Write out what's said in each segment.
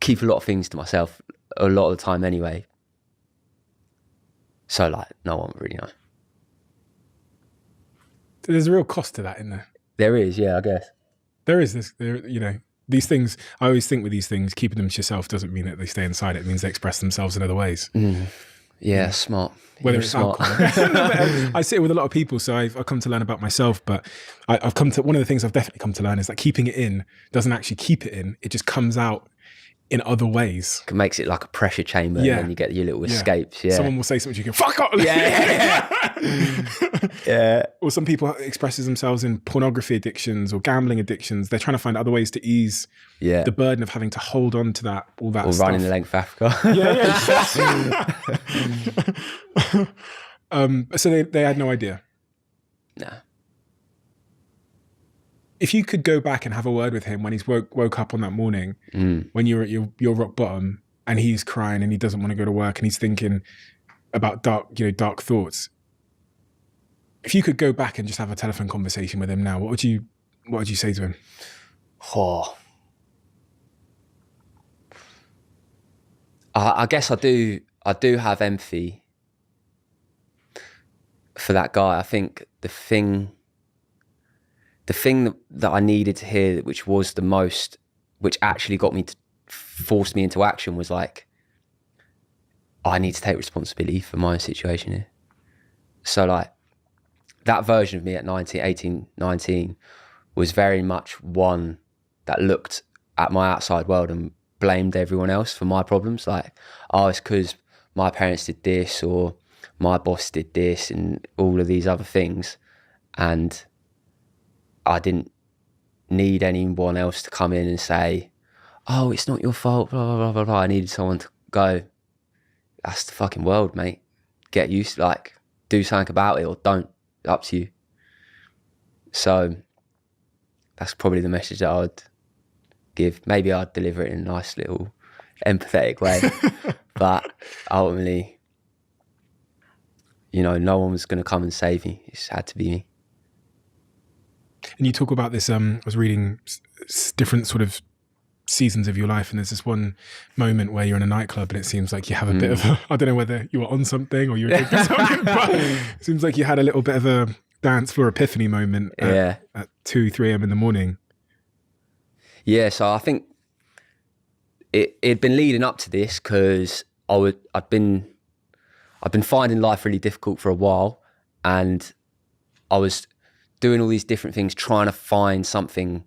keep a lot of things to myself a lot of the time anyway. So like, no one would really know. There's a real cost to that, isn't there? There is, yeah, I guess. There is this, you know, these things, I always think with these things, keeping them to yourself doesn't mean that they stay inside. It means they express themselves in other ways. Yeah, smart. Whether You're it's smart. alcohol. I sit with a lot of people, so I've come to learn about myself, but I've come to, one of the things I've definitely come to learn is that keeping it in doesn't actually keep it in. It just comes out in other ways. It makes it like a pressure chamber, and then you get your little escapes. Yeah. Someone will say something, you can fuck up. Yeah. Or some people expresses themselves in pornography addictions or gambling addictions. They're trying to find other ways to ease the burden of having to hold on to that, all that or stuff. running the length of Africa. So they had no idea. No. If you could go back and have a word with him when he's woke up on that morning, when you're at your rock bottom and he's crying and he doesn't want to go to work and he's thinking about dark thoughts. If you could go back and just have a telephone conversation with him now, what would you say to him? Oh. I guess I do have empathy for that guy. I think the thing that I needed to hear, which was the most, which actually got me to force me into action, was like, I need to take responsibility for my own situation here. So like, that version of me at 19 was very much one that looked at my outside world and blamed everyone else for my problems. Like, oh, it's because my parents did this or my boss did this and all of these other things. And I didn't need anyone else to come in and say, oh, it's not your fault, blah, blah, blah, blah, blah. I needed someone to go, that's the fucking world, mate. Get used to, like, do something about it or don't. Up to you. So that's probably the message that I'd give. Maybe I'd deliver it in a nice little empathetic way. But ultimately, you know, no one was going to come and save me. It just had to be me. And you talk about this, I was reading different sort of seasons of your life, and there's this one moment where you're in a nightclub and it seems like you have a bit of a, I don't know whether you were on something or you were drinking something, but it seems like you had a little bit of a dance floor epiphany moment at 2-3 a.m. in the morning. Yeah, so I think it'd been leading up to this because I'd been finding life really difficult for a while, and I was doing all these different things, trying to find something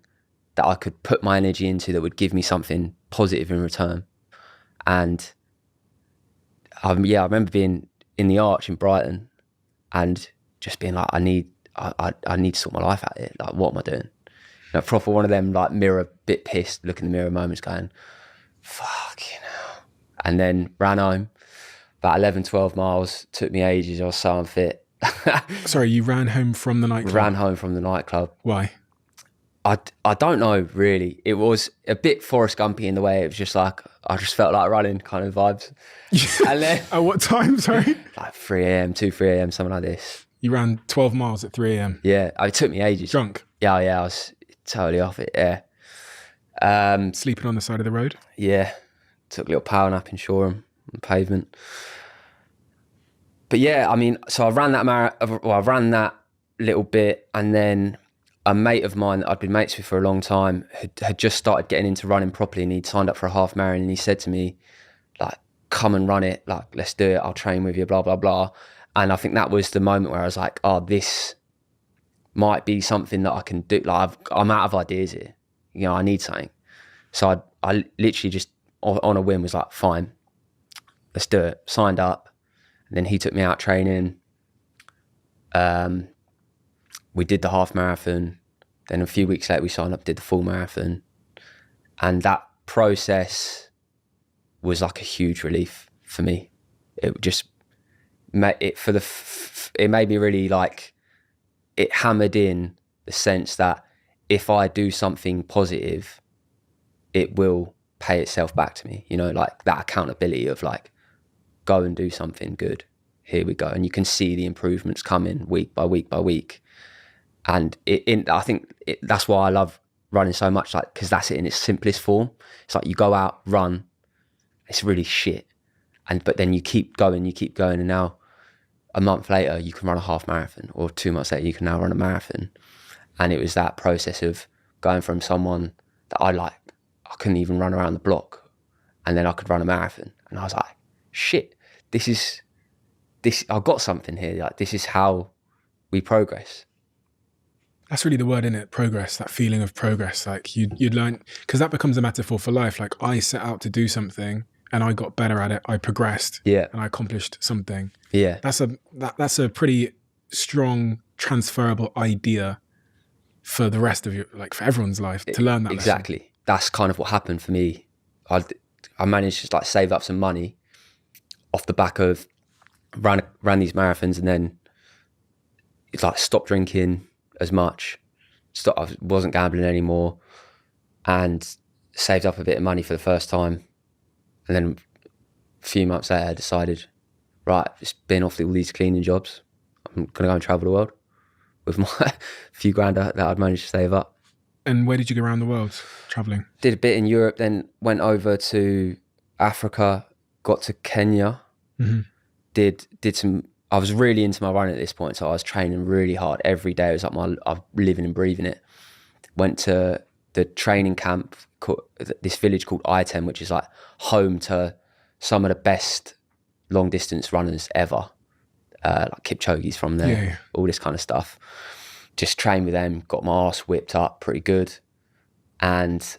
that I could put my energy into that would give me something positive in return. And I remember being in the Arch in Brighton and just being like, I need to sort my life out here. Like, what am I doing? You know, proper one of them like mirror, bit pissed, look in the mirror moments going, fucking hell. And then ran home, about 11, 12 miles, took me ages, I was so unfit. Sorry, you ran home from the nightclub? Ran home from the nightclub. Why? I don't know, really. It was a bit Forrest Gumpy in the way. It was just like, I just felt like running kind of vibes. And then, at what time, sorry? Like 3 a.m, 3 a.m, something like this. You ran 12 miles at 3 a.m? Yeah, it took me ages. Drunk? Yeah, I was totally off it, yeah. Sleeping on the side of the road? Yeah, took a little power nap in Shoreham on the pavement. But yeah, I mean, so I ran that little bit, and then a mate of mine that I'd been mates with for a long time had just started getting into running properly, and he'd signed up for a half marathon, and he said to me, like, come and run it, like, let's do it, I'll train with you, blah, blah, blah. And I think that was the moment where I was like, oh, this might be something that I can do. Like, I'm out of ideas here. You know, I need something. So I literally just on a whim was like, fine, let's do it. Signed up. And then he took me out training. We did the half marathon. Then a few weeks later, we signed up, did the full marathon. And that process was like a huge relief for me. It just made it it made me really like, it hammered in the sense that if I do something positive, it will pay itself back to me. You know, like that accountability of like, go and do something good. Here we go. And you can see the improvements coming week by week by week. And I think that's why I love running so much, like, because that's it in its simplest form. It's like you go out, run, it's really shit. But then you keep going, and now a month later you can run a half marathon, or 2 months later you can now run a marathon. And it was that process of going from someone that I couldn't even run around the block, and then I could run a marathon. And I was like, shit, this, I've got something here. Like, this is how we progress. That's really the word, isn't it? Progress, that feeling of progress. Like you'd learn, because that becomes a metaphor for life. Like, I set out to do something and I got better at it. I progressed, and I accomplished something. Yeah. That's a pretty strong transferable idea for the rest of your, like, for everyone's life, to learn that exactly. lesson. That's kind of what happened for me. I managed to like save up some money off the back of ran these marathons, and then it's like stopped drinking as much. I wasn't gambling anymore, and saved up a bit of money for the first time. And then a few months later, I decided, right, just been off all these cleaning jobs. I'm gonna go and travel the world with my few grand that I'd managed to save up. And where did you go around the world traveling? Did a bit in Europe, then went over to Africa, got to Kenya, did some. I was really into my running at this point, so I was training really hard every day. It was like I'm living and breathing it. Went to the training camp, this village called Item, which is like home to some of the best long distance runners ever. Like Kipchoge's from there, all this kind of stuff. Just trained with them, got my arse whipped up pretty good. And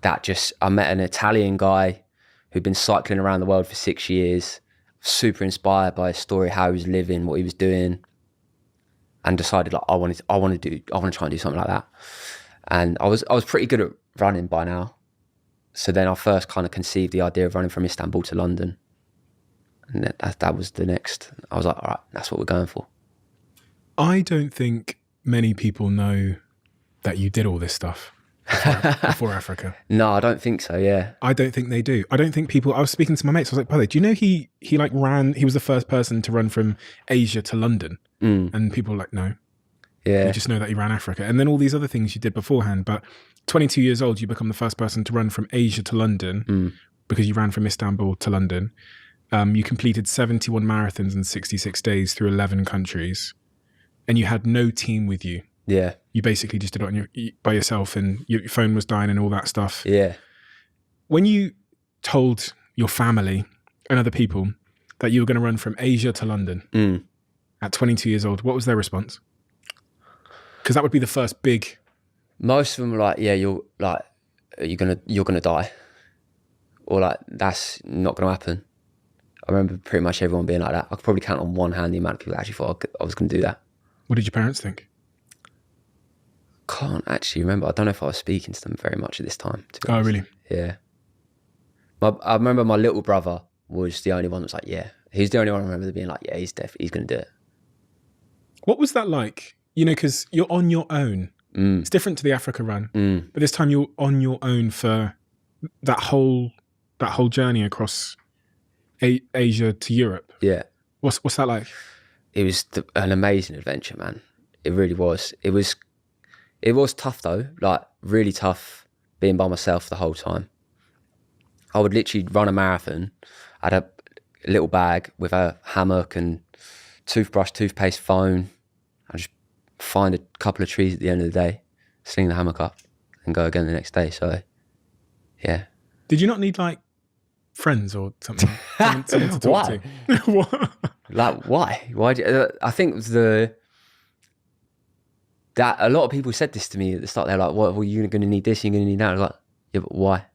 I met an Italian guy who'd been cycling around the world for 6 years, super inspired by his story, how he was living, what he was doing, and decided like I want to try and do something like that. And I was pretty good at running by now. So then I first kind of conceived the idea of running from Istanbul to London. And that was the next. I was like, all right, that's what we're going for. I don't think many people know that you did all this stuff before Africa. No, I don't think so, yeah. I don't think they do. I don't think people, I was speaking to my mates, I was like, by the way, do you know he was the first person to run from Asia to London? And people were like, no. Yeah. You just know that you ran Africa. And then all these other things you did beforehand. But 22 years old, you become the first person to run from Asia to London because you ran from Istanbul to London. You completed 71 marathons in 66 days through 11 countries. And you had no team with you. Yeah. You basically just did it by yourself, and your phone was dying and all that stuff. Yeah. When you told your family and other people that you were going to run from Asia to London at 22 years old, what was their response? Because that would be the first big. Most of them were like, yeah, you're gonna die. Or like, that's not gonna happen. I remember pretty much everyone being like that. I could probably count on one hand the amount of people that actually thought I was gonna do that. What did your parents think? Can't actually remember. I don't know if I was speaking to them very much at this time, to be honest. Oh, really? Yeah. I remember my little brother was the only one that was like, yeah. He's the only one I remember being like, yeah, he's going to do it. What was that like? You know, because you're on your own. It's different to the Africa run. But this time you're on your own for that whole journey across Asia to Europe. Yeah. What's that like? It was an amazing adventure, man. It really was. It was tough though, like really tough being by myself the whole time. I would literally run a marathon. I had a little bag with a hammock and toothbrush, toothpaste, phone. I'd just find a couple of trees at the end of the day, sling the hammock up and go again the next day. So, yeah. Did you not need like friends or something? Someone to talk Why? to? What? Like, why? I think that a lot of people said this to me at the start. They're like, "What? Well, you're going to need this. You're going to need that." I was like, "Yeah, but why?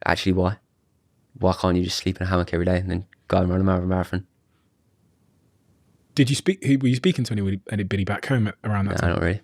Actually, why? Why can't you just sleep in a hammock every day and then go and run a marathon?" Were you speaking to anybody back home around that time? No, not really.